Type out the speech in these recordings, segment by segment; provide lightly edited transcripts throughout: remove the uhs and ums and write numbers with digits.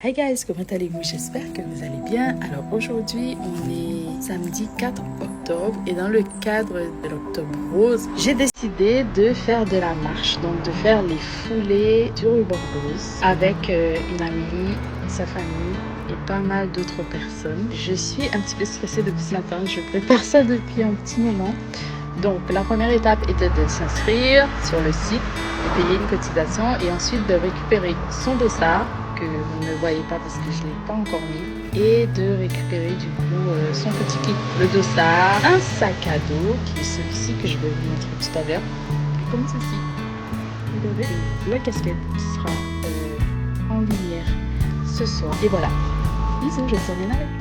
Hey guys, comment allez-vous? J'espère que vous allez bien. Alors aujourd'hui, on est samedi 4 octobre et dans le cadre de l'Octobre Rose, j'ai décidé de faire de la marche, donc de faire les foulées du ruban rose avec une amie, sa famille et pas mal d'autres personnes. Je suis un petit peu stressée depuis ce matin, je prépare ça depuis un petit moment. Donc la première étape était de s'inscrire sur le site, de payer une cotisation et ensuite de récupérer son dossard que vous ne voyez pas parce que je ne l'ai pas encore mis, et de récupérer du coup son petit kit, le dossard, un sac à dos qui est celui-ci que je vais vous montrer tout à l'heure, comme ceci. Vous avez la casquette qui sera en lumière ce soir. Et voilà, bisous, je vous reviens avec vous.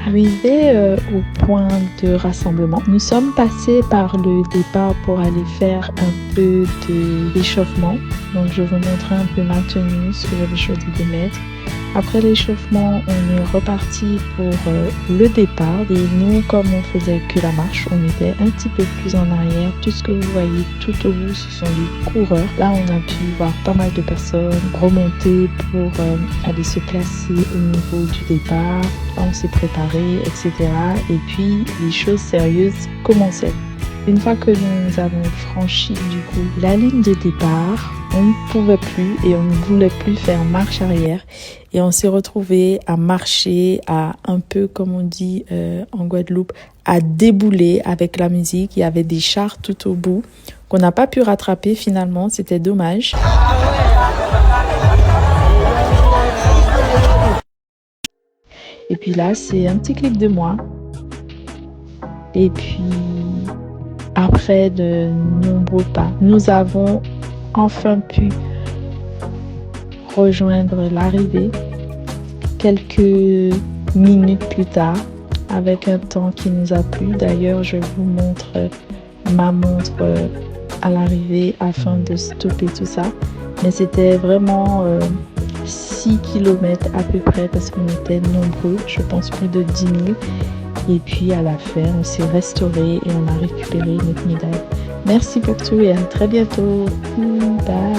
Arrivé au point de rassemblement, nous sommes passés par le départ pour aller faire un peu d'échauffement. Donc je vous montrer un peu ma tenue, ce que j'avais choisi de mettre. Après l'échauffement, on est reparti pour le départ. Et nous, comme on faisait que la marche, on était un petit peu plus en arrière. Tout ce que vous voyez tout au bout, ce sont des coureurs. Là, on a pu voir pas mal de personnes remonter pour aller se placer au niveau du départ. Là, on s'est préparé, etc. Et puis, les choses sérieuses commençaient. Une fois que nous avons franchi du coup la ligne de départ, on ne pouvait plus et on ne voulait plus faire marche arrière. Et on s'est retrouvé à marcher, à un peu comme on dit en Guadeloupe, à débouler avec la musique. Il y avait des chars tout au bout qu'on n'a pas pu rattraper finalement, c'était dommage. Et puis là, c'est un petit clip de moi. Et puis, après de nombreux pas, nous avons enfin pu rejoindre l'arrivée quelques minutes plus tard avec un temps qui nous a plu. D'ailleurs, je vous montre ma montre à l'arrivée afin de stopper tout ça. Mais c'était vraiment 6 km à peu près parce qu'on était nombreux, je pense plus de 10 000. Et puis à la fin, on s'est restauré et on a récupéré notre médaille. Merci pour tout et à très bientôt. Bye.